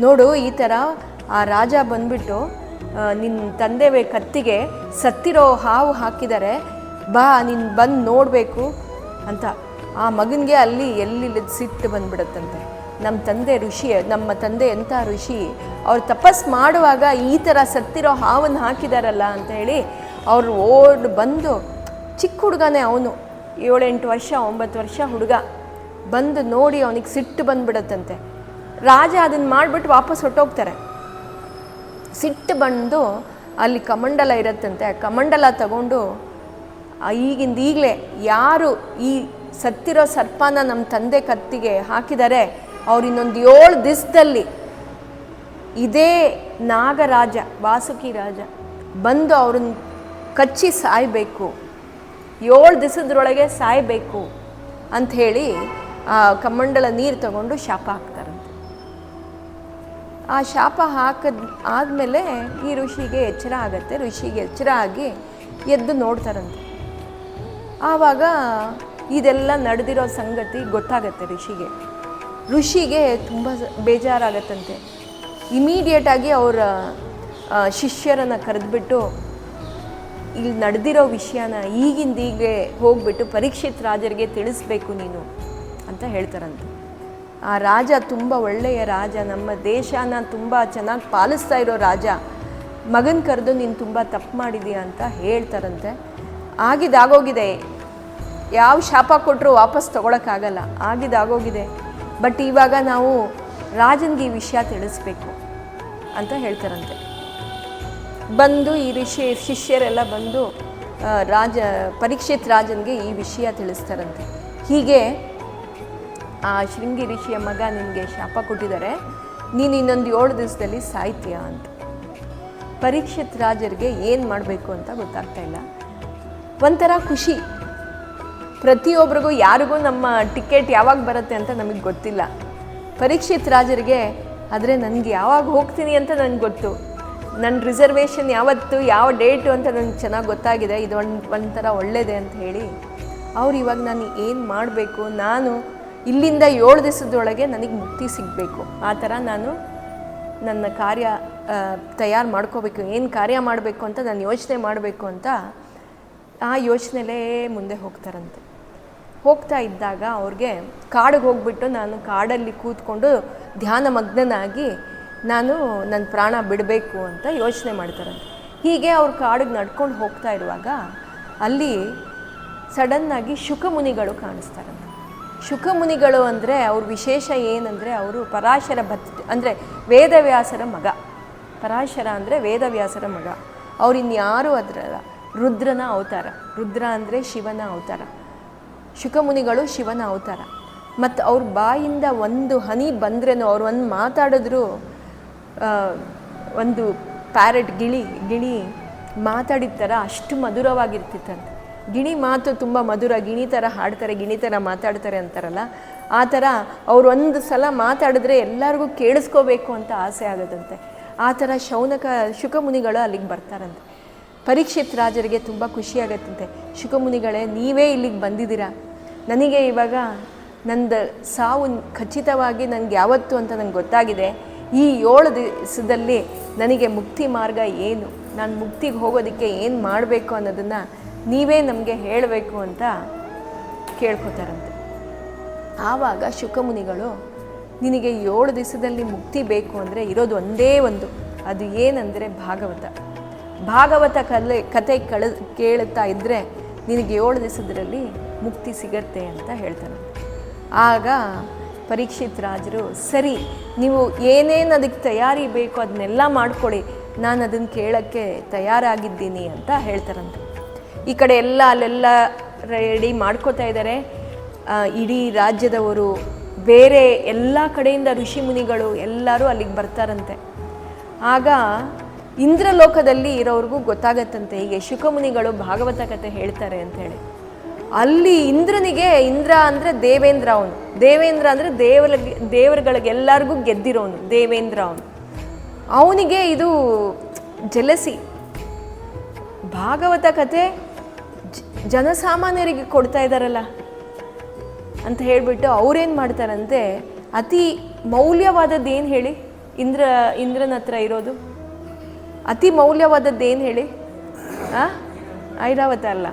ನೋಡು ಈ ಥರ ಆ ರಾಜ ಬಂದ್ಬಿಟ್ಟು ನಿನ್ನ ತಂದೆ ಕತ್ತಿಗೆ ಸತ್ತಿರೋ ಹಾವು ಹಾಕಿದ್ದಾರೆ, ಬಾ ನೀನು ಬಂದು ನೋಡಬೇಕು ಅಂತ. ಆ ಮಗನಿಗೆ ಅಲ್ಲಿ ಎಲ್ಲಿಲ್ಲದ ಸಿಟ್ಟು ಬಂದ್ಬಿಡುತ್ತಂತೆ. ನಮ್ಮ ತಂದೆ ಎಂಥ ಋಷಿ, ಅವ್ರು ತಪಸ್ ಮಾಡುವಾಗ ಈ ಥರ ಸತ್ತಿರೋ ಹಾವನ್ನು ಹಾಕಿದಾರಲ್ಲ ಅಂತ ಹೇಳಿ ಅವರು ಓಡ್ ಬಂದು, ಚಿಕ್ಕ ಹುಡುಗನೇ ಅವನು, 7-8 ವರ್ಷ 9 ವರ್ಷ ಹುಡುಗ, ಬಂದು ನೋಡಿ ಅವನಿಗೆ ಸಿಟ್ಟು ಬಂದ್ಬಿಡತ್ತಂತೆ. ರಾಜ ಅದನ್ನು ಮಾಡಿಬಿಟ್ಟು ವಾಪಸ್ ಹೊಟ್ಟೋಗ್ತಾರೆ. ಸಿಟ್ಟು ಬಂದು ಅಲ್ಲಿ ಕಮಂಡಲ ಇರತ್ತಂತೆ. ಕಮಂಡಲ ತಗೊಂಡು ಈಗಲೇ ಯಾರು ಈ ಸತ್ತಿರೋ ಸರ್ಪನ ನಮ್ಮ ತಂದೆ ಕತ್ತಿಗೆ ಹಾಕಿದರೆ ಅವ್ರು ಇನ್ನೊಂದು 7 ದಿವಸದಲ್ಲಿ ಇದೇ ನಾಗರಾಜ ವಾಸುಕಿ ರಾಜ ಬಂದು ಅವ್ರನ್ನ ಕಚ್ಚಿ ಸಾಯಬೇಕು, 7 ದಿವಸದೊಳಗೆ ಸಾಯಬೇಕು ಅಂಥೇಳಿ ಆ ಕಮಂಡಲ ನೀರು ತಗೊಂಡು ಶಾಪ ಹಾಕ್ತಾರಂತೆ. ಆ ಶಾಪ ಆದಮೇಲೆ ಈ ಋಷಿಗೆ ಎಚ್ಚರ ಆಗತ್ತೆ. ಋಷಿಗೆ ಎಚ್ಚರ ಆಗಿ ಎದ್ದು ನೋಡ್ತಾರಂತೆ. ಆವಾಗ ಇದೆಲ್ಲ ನಡೆದಿರೋ ಸಂಗತಿ ಗೊತ್ತಾಗತ್ತೆ ಋಷಿಗೆ ತುಂಬ ಬೇಜಾರಾಗತ್ತಂತೆ. ಇಮಿಡಿಯೇಟಾಗಿ ಅವರ ಶಿಷ್ಯರನ್ನು ಕರೆದುಬಿಟ್ಟು ಇಲ್ಲಿ ನಡೆದಿರೋ ವಿಷಯನ ಈಗಿಂದೀಗೆ ಹೋಗ್ಬಿಟ್ಟು ಪರೀಕ್ಷಿತ್ ರಾಜರಿಗೆ ತಿಳಿಸ್ಬೇಕು ನೀನು ಅಂತ ಹೇಳ್ತಾರಂತೆ. ಆ ರಾಜ ತುಂಬ ಒಳ್ಳೆಯ ರಾಜ, ನಮ್ಮ ದೇಶನ ತುಂಬ ಚೆನ್ನಾಗಿ ಪಾಲಿಸ್ತಾ ಇರೋ ರಾಜ, ಮಗನ ಕರೆದು ನೀನು ತುಂಬ ತಪ್ಪು ಮಾಡಿದೀಯ ಅಂತ ಹೇಳ್ತಾರಂತೆ. ಆಗಿದಾಗೋಗಿದೆ, ಯಾವ ಶಾಪ ಕೊಟ್ಟರು ವಾಪಸ್ ತೊಗೊಳಕ್ಕಾಗಲ್ಲ, ಆಗಿದಾಗೋಗಿದೆ. ಬಟ್ ಇವಾಗ ನಾವು ರಾಜನಿಗೆ ಈ ವಿಷಯ ತಿಳಿಸ್ಬೇಕು ಅಂತ ಹೇಳ್ತಾರಂತೆ. ಬಂದು ಈ ಶಿಷ್ಯರೆಲ್ಲ ಬಂದು ಪರೀಕ್ಷಿತ್ ರಾಜನಿಗೆ ಈ ವಿಷಯ ತಿಳಿಸ್ತಾರಂತೆ. ಹೀಗೆ ಆ ಶೃಂಗಿ ಋಷಿಯ ಮಗ ನಿನಗೆ ಶಾಪ ಕೊಟ್ಟಿದ್ದಾರೆ, ನೀನು ಇನ್ನೊಂದು 7 ದಿವಸದಲ್ಲಿ ಸಾಯ್ತೀಯ ಅಂತ. ಪರೀಕ್ಷಿತ್ ರಾಜರಿಗೆ ಏನು ಮಾಡಬೇಕು ಅಂತ ಗೊತ್ತಾಗ್ತಾ ಇಲ್ಲ. ಒಂಥರ ಖುಷಿ, ಪ್ರತಿಯೊಬ್ಬರಿಗೂ ಯಾರಿಗೂ ನಮ್ಮ ಟಿಕೆಟ್ ಯಾವಾಗ ಬರುತ್ತೆ ಅಂತ ನಮಗೆ ಗೊತ್ತಿಲ್ಲ. ಪರೀಕ್ಷಿತ್ ರಾಜರಿಗೆ ಆದರೆ ನನಗೆ ಯಾವಾಗ ಹೋಗ್ತೀನಿ ಅಂತ ನನಗೆ ಗೊತ್ತು, ನನ್ನ ರಿಸರ್ವೇಷನ್ ಯಾವತ್ತು ಯಾವ ಡೇಟು ಅಂತ ನನಗೆ ಚೆನ್ನಾಗಿ ಗೊತ್ತಾಗಿದೆ, ಇದು ಒಂಥರ ಒಳ್ಳೆಯದೇ ಅಂತ ಹೇಳಿ ಅವ್ರು ಇವಾಗ ನಾನು ಏನು ಮಾಡಬೇಕು, ನಾನು ಇಲ್ಲಿಂದ 7 ದಿವಸದೊಳಗೆ ನನಗೆ ಮುಕ್ತಿ ಸಿಗಬೇಕು, ಆ ಥರ ನಾನು ನನ್ನ ಕಾರ್ಯ ತಯಾರು ಮಾಡ್ಕೋಬೇಕು, ಏನು ಕಾರ್ಯ ಮಾಡಬೇಕು ಅಂತ ನಾನು ಯೋಚನೆ ಮಾಡಬೇಕು ಅಂತ ಆ ಯೋಚನೆಲೇ ಮುಂದೆ ಹೋಗ್ತಾರಂತೆ. ಹೋಗ್ತಾ ಇದ್ದಾಗ ಅವ್ರಿಗೆ ಕಾಡಿಗೆ ಹೋಗ್ಬಿಟ್ಟು ನಾನು ಕಾಡಲ್ಲಿ ಕೂತ್ಕೊಂಡು ಧ್ಯಾನ ಮಗ್ನನಾಗಿ ನಾನು ನನ್ನ ಪ್ರಾಣ ಬಿಡಬೇಕು ಅಂತ ಯೋಚನೆ ಮಾಡ್ತಾರಂತೆ. ಹೀಗೆ ಅವ್ರು ಕಾಡಿಗೆ ನಡ್ಕೊಂಡು ಹೋಗ್ತಾ ಇರುವಾಗ ಅಲ್ಲಿ ಸಡನ್ನಾಗಿ ಶುಕಮುನಿಗಳು ಕಾಣಿಸ್ತಾರಂತೆ. ಶುಕಮುನಿಗಳು ಅಂದರೆ ಅವ್ರ ವಿಶೇಷ ಏನಂದರೆ ಅವರು ಪರಾಶರ ಅಂದರೆ ವೇದವ್ಯಾಸರ ಮಗ. ಪರಾಶರ ಅಂದರೆ ವೇದವ್ಯಾಸರ ಮಗ. ಅವ್ರು ಇನ್ಯಾರೂ ಅದರಲ್ಲ, ರುದ್ರನ ಅವತಾರ. ರುದ್ರ ಅಂದರೆ ಶಿವನ ಅವತಾರ, ಶುಕಮುನಿಗಳು ಶಿವನ ಅವತಾರ. ಮತ್ತು ಅವ್ರ ಬಾಯಿಂದ ಒಂದು ಹನಿ ಬಂದ್ರೇನೋ, ಅವ್ರು ಒಂದು ಮಾತಾಡಿದ್ರು, ಒಂದು ಪ್ಯಾರೆಟ್ ಗಿಣಿ ಮಾತಾಡಿದ ಥರ ಅಷ್ಟು ಮಧುರವಾಗಿರ್ತಿತ್ತಂತೆ. ಗಿಣಿ ಮಾತು ತುಂಬ ಮಧುರ, ಗಿಣಿ ಥರ ಹಾಡ್ತಾರೆ, ಗಿಣಿ ಥರ ಮಾತಾಡ್ತಾರೆ ಅಂತಾರಲ್ಲ, ಆ ಥರ ಅವ್ರು ಒಂದು ಸಲ ಮಾತಾಡಿದ್ರೆ ಎಲ್ಲರಿಗೂ ಕೇಳಿಸ್ಕೋಬೇಕು ಅಂತ ಆಸೆ ಆಗೋದಂತೆ. ಆ ಥರ ಶುಕಮುನಿಗಳು ಅಲ್ಲಿಗೆ ಬರ್ತಾರಂತೆ. ಪರೀಕ್ಷಿತ್ ರಾಜರಿಗೆ ತುಂಬ ಖುಷಿಯಾಗತ್ತಂತೆ. ಶುಕಮುನಿಗಳೇ, ನೀವೇ ಇಲ್ಲಿಗೆ ಬಂದಿದ್ದೀರಾ, ನನಗೆ ಇವಾಗ ನಂದು ಸಾವು ಖಚಿತವಾಗಿ ನನಗೆ ಯಾವತ್ತು ಅಂತ ನನಗೆ ಗೊತ್ತಾಗಿದೆ. ಈ 7 ದಿವಸದಲ್ಲಿ ನನಗೆ ಮುಕ್ತಿ ಮಾರ್ಗ ಏನು, ನಾನು ಮುಕ್ತಿಗೆ ಹೋಗೋದಕ್ಕೆ ಏನು ಮಾಡಬೇಕು ಅನ್ನೋದನ್ನು ನೀವೇ ನಮಗೆ ಹೇಳಬೇಕು ಅಂತ ಕೇಳ್ಕೊತಾರಂತೆ. ಆವಾಗ ಶುಕಮುನಿಗಳು, ನಿನಗೆ 7 ದಿವಸದಲ್ಲಿ ಮುಕ್ತಿ ಬೇಕು ಅಂದರೆ ಇರೋದು ಒಂದೇ ಒಂದು, ಅದು ಏನಂದರೆ ಭಾಗವತ ಕತೆ ಕೇಳುತ್ತಾ ಇದ್ದರೆ ನಿನಗೆ 7 ದಿವಸದಲ್ಲಿ ಮುಕ್ತಿ ಸಿಗತ್ತೆ ಅಂತ ಹೇಳ್ತಾನೆ. ಆಗ ಪರೀಕ್ಷಿತ್ ರಾಜರು, ಸರಿ ನೀವು ಏನೇನು ಅದಕ್ಕೆ ತಯಾರಿ ಬೇಕು ಅದನ್ನೆಲ್ಲ ಮಾಡ್ಕೊಳ್ಳಿ, ನಾನು ಅದನ್ನು ಕೇಳೋಕ್ಕೆ ತಯಾರಾಗಿದ್ದೀನಿ ಅಂತ ಹೇಳ್ತಾರಂತೆ. ಈ ಕಡೆ ಅಲ್ಲೆಲ್ಲ ರೆಡಿ ಮಾಡ್ಕೋತಾ ಇದ್ದಾರೆ. ಇಡೀ ರಾಜ್ಯದವರು, ಬೇರೆ ಎಲ್ಲ ಕಡೆಯಿಂದ ಋಷಿ ಮುನಿಗಳು ಎಲ್ಲರೂ ಅಲ್ಲಿಗೆ ಬರ್ತಾರಂತೆ. ಆಗ ಇಂದ್ರಲೋಕದಲ್ಲಿ ಇರೋರಿಗೂ ಗೊತ್ತಾಗತ್ತಂತೆ ಹೀಗೆ ಶುಕಮುನಿಗಳು ಭಾಗವತ ಕಥೆ ಹೇಳ್ತಾರೆ ಅಂಥೇಳಿ. ಅಲ್ಲಿ ಇಂದ್ರನಿಗೆ, ಇಂದ್ರ ಅಂದರೆ ದೇವೇಂದ್ರ, ದೇವೇಂದ್ರ ಅಂದರೆ ದೇವರುಗಳಿಗೆಲ್ಲರಿಗೂ ಗೆದ್ದಿರೋನು ದೇವೇಂದ್ರ. ಅವನಿಗೆ ಇದು ಜಲಸಿ, ಭಾಗವತ ಕಥೆ ಜನಸಾಮಾನ್ಯರಿಗೆ ಕೊಡ್ತಾ ಇದ್ದಾರಲ್ಲ ಅಂತ ಹೇಳಿಬಿಟ್ಟು ಅವ್ರೇನು ಮಾಡ್ತಾರಂತೆ, ಅತಿ ಮೌಲ್ಯವಾದದ್ದು ಏನು ಹೇಳಿ, ಇಂದ್ರನ ಹತ್ರ ಇರೋದು ಅತಿ ಮೌಲ್ಯವಾದದ್ದು ಏನು ಹೇಳಿ? ಐರಾವತ ಅಲ್ಲ,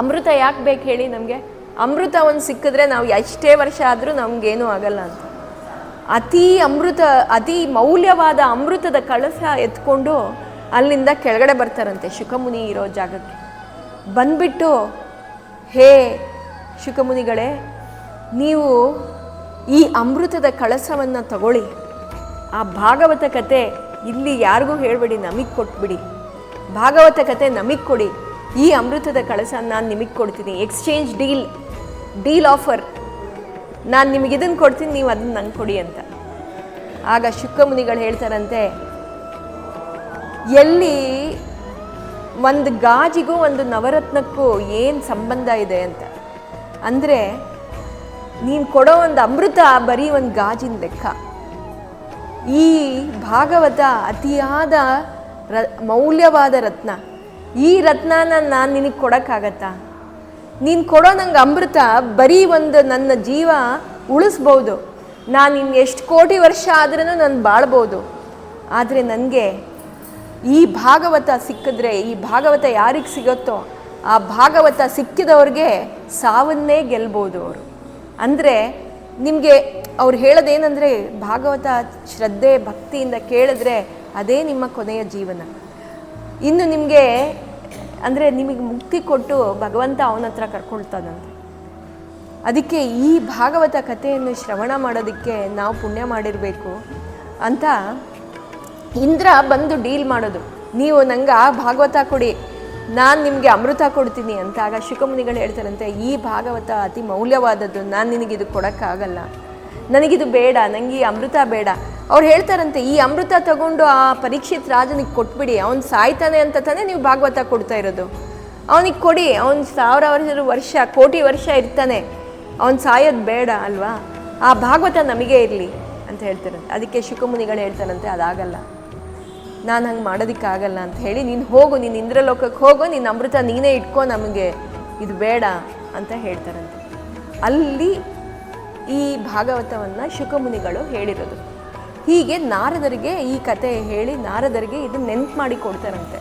ಅಮೃತ ಯಾಕೆ ಬೇಕು ಹೇಳಿ ನಮಗೆ? ಅಮೃತ ಒಂದು ಸಿಕ್ಕಿದ್ರೆ ನಾವು ಎಷ್ಟೇ ವರ್ಷ ಆದರೂ ನಮಗೇನೂ ಆಗಲ್ಲ ಅಂತ. ಅತಿ ಮೌಲ್ಯವಾದ ಅಮೃತದ ಕಳಸ ಎತ್ಕೊಂಡು ಅಲ್ಲಿಂದ ಕೆಳಗಡೆ ಬರ್ತಾರಂತೆ ಶುಕಮುನಿ ಇರೋ ಜಾಗಕ್ಕೆ. ಬಂದ್ಬಿಟ್ಟು, ಹೇ ಶುಕಮುನಿಗಳೇ, ನೀವು ಈ ಅಮೃತದ ಕಳಸವನ್ನು ತಗೊಳ್ಳಿ, ಆ ಭಾಗವತ ಕತೆ ಇಲ್ಲಿ ಯಾರಿಗೂ ಹೇಳಬೇಡಿ, ನಮಗೆ ಕೊಟ್ಬಿಡಿ, ಭಾಗವತ ಕತೆ ನಮಗೆ ಕೊಡಿ, ಈ ಅಮೃತದ ಕಳಸ ನಾನು ನಿಮಗೆ ಕೊಡ್ತೀನಿ, ಎಕ್ಸ್ಚೇಂಜ್ ಡೀಲ್ ಆಫರ್, ನಾನು ನಿಮಗೆ ಇದನ್ನು ಕೊಡ್ತೀನಿ, ನೀವು ಅದನ್ನು ನಂಗೆ ಕೊಡಿ ಅಂತ. ಆಗ ಶುಕಮುನಿಗಳು ಹೇಳ್ತಾರಂತೆ, ಎಲ್ಲಿ ಒಂದು ಗಾಜಿಗೂ ಒಂದು ನವರತ್ನಕ್ಕೂ ಏನು ಸಂಬಂಧ ಇದೆ ಅಂತ. ಅಂದರೆ ನೀನು ಕೊಡೋ ಒಂದು ಅಮೃತ ಬರೀ ಒಂದು ಗಾಜಿನ ಲೆಕ್ಕ. ಈ ಭಾಗವತ ಅತಿಯಾದ ಮೌಲ್ಯವಾದ ರತ್ನ. ಈ ರತ್ನನ ನಾನು ನಿನಗೆ ಕೊಡೋಕ್ಕಾಗತ್ತಾ? ನೀನು ಕೊಡೋ ನಂಗೆ ಅಮೃತ ಬರೀ ಒಂದು ನನ್ನ ಜೀವ ಉಳಿಸ್ಬೋದು, ನಾನು ಇನ್ನು ಎಷ್ಟು ಕೋಟಿ ವರ್ಷ ಆದ್ರೂ ನಾನು ಬಾಳ್ಬೋದು. ಆದರೆ ನನಗೆ ಈ ಭಾಗವತ ಸಿಕ್ಕಿದ್ರೆ, ಈ ಭಾಗವತ ಯಾರಿಗೆ ಸಿಗುತ್ತೋ ಆ ಭಾಗವತ ಸಿಕ್ಕಿದವ್ರಿಗೆ ಸಾವನ್ನೇ ಗೆಲ್ಬೋದು ಅವರು. ಅಂದರೆ ನಿಮಗೆ ಅವ್ರು ಹೇಳೋದೇನೆಂದರೆ, ಭಾಗವತ ಶ್ರದ್ಧೆ ಭಕ್ತಿಯಿಂದ ಕೇಳಿದ್ರೆ ಅದೇ ನಿಮ್ಮ ಕೊನೆಯ ಜೀವನ. ಇನ್ನು ನಿಮಗೆ ಅಂದರೆ ನಿಮಗೆ ಮುಕ್ತಿ ಕೊಟ್ಟು ಭಗವಂತ ಅವನ ಹತ್ರ ಕರ್ಕೊಳ್ತಾನಂತೆ. ಅದಕ್ಕೆ ಈ ಭಾಗವತ ಕಥೆಯನ್ನು ಶ್ರವಣ ಮಾಡೋದಕ್ಕೆ ನಾವು ಪುಣ್ಯ ಮಾಡಿರಬೇಕು ಅಂತ ಇಂದ್ರ ಬಂದು ಡೀಲ್ ಮಾಡೋದು. ನೀವು ನಂಗೆ ಆ ಭಾಗವತ ಕೊಡಿ, ನಾನು ನಿಮಗೆ ಅಮೃತ ಕೊಡ್ತೀನಿ ಅಂತ. ಆಗ ಶುಕಮುನಿಗಳು ಹೇಳ್ತಾರಂತೆ, ಈ ಭಾಗವತ ಅತಿ ಮೌಲ್ಯವಾದದ್ದು, ನಾನು ನಿನಗಿದು ಕೊಡೋಕ್ಕಾಗಲ್ಲ, ನನಗಿದು ಬೇಡ, ನನಗೆ ಈ ಅಮೃತ ಬೇಡ. ಅವ್ರು ಹೇಳ್ತಾರಂತೆ, ಈ ಅಮೃತ ತಗೊಂಡು ಆ ಪರೀಕ್ಷಿತ್ ರಾಜನಿಗೆ ಕೊಟ್ಬಿಡಿ, ಅವ್ನು ಸಾಯ್ತಾನೆ ಅಂತ ತಾನೇ ನೀವು ಭಾಗವತ ಕೊಡ್ತಾ ಇರೋದು, ಅವನಿಗೆ ಕೊಡಿ, ಅವ್ನು 1000 ವರ್ಷ ಕೋಟಿ ವರ್ಷ ಇರ್ತಾನೆ, ಅವ್ನು ಸಾಯೋದು ಬೇಡ ಅಲ್ವಾ, ಆ ಭಾಗವತ ನಮಗೆ ಇರಲಿ ಅಂತ ಹೇಳ್ತಾರಂತೆ. ಅದಕ್ಕೆ ಶುಕಮುನಿಗಳು ಹೇಳ್ತಾರಂತೆ, ಅದಾಗಲ್ಲ, ನಾನು ಹಂಗೆ ಮಾಡೋದಕ್ಕಾಗಲ್ಲ ಅಂತ ಹೇಳಿ, ನೀನು ಹೋಗು, ನೀನು ಇಂದ್ರಲೋಕಕ್ಕೆ ಹೋಗು, ನೀನು ಅಮೃತ ನೀನೇ ಇಟ್ಕೋ, ನಮಗೆ ಇದು ಬೇಡ ಅಂತ ಹೇಳ್ತಾರಂತೆ. ಅಲ್ಲಿ ಈ ಭಾಗವತವನ್ನು ಶುಕಮುನಿಗಳು ಹೇಳಿರೋದು. ಹೀಗೆ ನಾರದರಿಗೆ ಈ ಕತೆ ಹೇಳಿ ನಾರದರಿಗೆ ಇದು ನೆನ್ಪು ಮಾಡಿ ಕೊಡ್ತಾರಂತೆ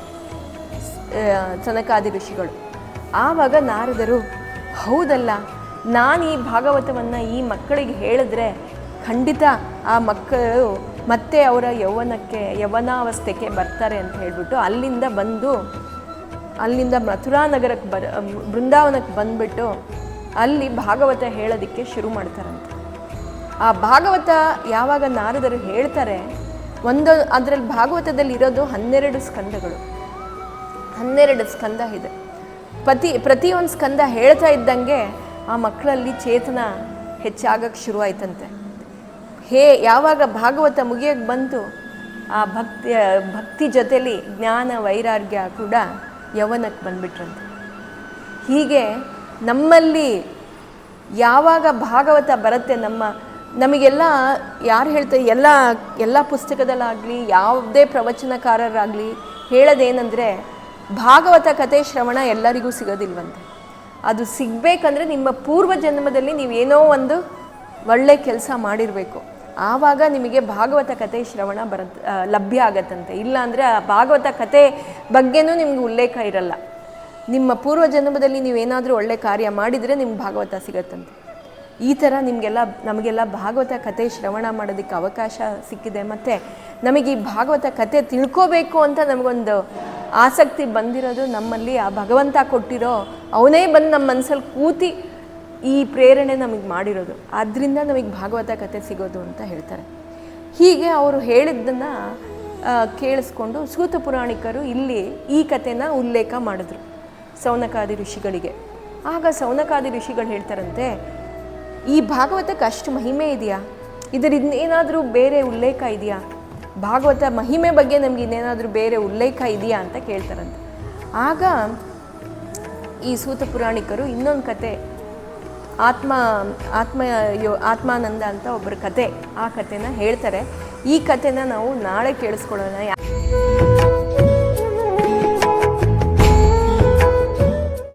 ಸನಕಾದಿ ಋಷಿಗಳು. ಆವಾಗ ನಾರದರು, ಹೌದಲ್ಲ, ನಾನು ಈ ಭಾಗವತವನ್ನು ಈ ಮಕ್ಕಳಿಗೆ ಹೇಳಿದ್ರೆ ಖಂಡಿತ ಆ ಮಕ್ಕಳು ಮತ್ತೆ ಅವರ ಯೌವನಾವಸ್ಥೆಗೆ ಬರ್ತಾರೆ ಅಂತ ಹೇಳಿಬಿಟ್ಟು ಅಲ್ಲಿಂದ ಮಥುರಾ ನಗರಕ್ಕೆ ಬೃಂದಾವನಕ್ಕೆ ಬಂದುಬಿಟ್ಟು ಅಲ್ಲಿ ಭಾಗವತ ಹೇಳೋದಕ್ಕೆ ಶುರು ಮಾಡ್ತಾರಂತೆ. ಆ ಭಾಗವತ ಯಾವಾಗ ನಾರದರು ಹೇಳ್ತಾರೆ, ಅದರಲ್ಲಿ ಭಾಗವತದಲ್ಲಿ ಇರೋದು 12 ಸ್ಕಂದಗಳು, 12 ಸ್ಕಂದ ಇದೆ. ಪ್ರತಿಯೊಂದು ಸ್ಕಂದ ಹೇಳ್ತಾ ಇದ್ದಂಗೆ ಆ ಮಕ್ಕಳಲ್ಲಿ ಚೇತನ ಹೆಚ್ಚಾಗಕ್ಕೆ ಶುರುವಾಯ್ತಂತೆ. ಯಾವಾಗ ಭಾಗವತ ಮುಗಿಯೋಕ್ಕೆ ಬಂತು, ಆ ಭಕ್ತಿ ಜೊತೆಲಿ ಜ್ಞಾನ ವೈರಾಗ್ಯ ಕೂಡ ಯೌವನಕ್ಕೆ ಬಂದ್ಬಿಟ್ರಂತೆ. ಹೀಗೆ ನಮ್ಮಲ್ಲಿ ಯಾವಾಗ ಭಾಗವತ ಬರುತ್ತೆ, ನಮಗೆಲ್ಲ ಯಾರು ಹೇಳ್ತಾರೆ, ಎಲ್ಲ ಪುಸ್ತಕದಲ್ಲಾಗಲಿ ಯಾವುದೇ ಪ್ರವಚನಕಾರರಾಗಲಿ ಹೇಳೋದೇನೆಂದರೆ, ಭಾಗವತ ಕಥೆ ಶ್ರವಣ ಎಲ್ಲರಿಗೂ ಸಿಗೋದಿಲ್ವಂತೆ. ಅದು ಸಿಗಬೇಕಂದ್ರೆ ನಿಮ್ಮ ಪೂರ್ವ ಜನ್ಮದಲ್ಲಿ ನೀವೇನೋ ಒಂದು ಒಳ್ಳೆ ಕೆಲಸ ಮಾಡಿರಬೇಕು, ಆವಾಗ ನಿಮಗೆ ಭಾಗವತ ಕಥೆ ಶ್ರವಣ ಲಭ್ಯ ಆಗತ್ತಂತೆ. ಇಲ್ಲಾಂದರೆ ಆ ಭಾಗವತ ಕಥೆ ಬಗ್ಗೆನೂ ನಿಮ್ಗೆ ಉಲ್ಲೇಖ ಇರಲ್ಲ. ನಿಮ್ಮ ಪೂರ್ವ ಜನ್ಮದಲ್ಲಿ ನೀವೇನಾದರೂ ಒಳ್ಳೆ ಕಾರ್ಯ ಮಾಡಿದರೆ ನಿಮ್ಗೆ ಭಾಗವತ ಸಿಗತ್ತಂತೆ. ಈ ಥರ ನಮಗೆಲ್ಲ ಭಾಗವತ ಕಥೆ ಶ್ರವಣ ಮಾಡೋದಕ್ಕೆ ಅವಕಾಶ ಸಿಕ್ಕಿದೆ. ಮತ್ತು ನಮಗೆ ಈ ಭಾಗವತ ಕಥೆ ತಿಳ್ಕೋಬೇಕು ಅಂತ ನಮಗೊಂದು ಆಸಕ್ತಿ ಬಂದಿರೋದು ನಮ್ಮಲ್ಲಿ ಆ ಭಗವಂತ ಕೊಟ್ಟಿರೋ, ಅವನೇ ಬಂದು ನಮ್ಮ ಮನಸ್ಸಲ್ಲಿ ಕೂತಿ ಈ ಪ್ರೇರಣೆ ನಮಗೆ ಮಾಡಿರೋದು. ಆದ್ದರಿಂದ ನಮಗೆ ಭಾಗವತ ಕಥೆ ಸಿಗೋದು ಅಂತ ಹೇಳ್ತಾರೆ. ಹೀಗೆ ಅವರು ಹೇಳಿದ್ದನ್ನು ಕೇಳಿಸ್ಕೊಂಡು ಸೂತ ಪುರಾಣಿಕರು ಇಲ್ಲಿ ಈ ಕಥೆನ ಉಲ್ಲೇಖ ಮಾಡಿದ್ರು ಸೌನಕಾದಿ ಋಷಿಗಳಿಗೆ. ಆಗ ಸೌನಕಾದಿ ಋಷಿಗಳು ಹೇಳ್ತಾರಂತೆ, ಈ ಭಾಗವತಕ್ಕೆ ಅಷ್ಟು ಮಹಿಮೆ ಇದೆಯಾ, ಇದರಿಂದ ಏನಾದರೂ ಬೇರೆ ಉಲ್ಲೇಖ ಇದೆಯಾ, ಭಾಗವತ ಮಹಿಮೆ ಬಗ್ಗೆ ನಮ್ಗೆ ಇನ್ನೇನಾದರೂ ಬೇರೆ ಉಲ್ಲೇಖ ಇದೆಯಾ ಅಂತ ಕೇಳ್ತಾರಂತೆ. ಆಗ ಈ ಸೂತ ಪುರಾಣಿಕರು ಇನ್ನೊಂದು ಕತೆ, ಆತ್ಮಾನಂದ ಅಂತ ಒಬ್ಬರ ಕತೆ, ಆ ಕಥೆನ ಹೇಳ್ತಾರೆ. ಈ ಕಥೆನ ನಾವು ನಾಳೆ ಕೇಳಿಸ್ಕೊಳ್ಳೋಣ.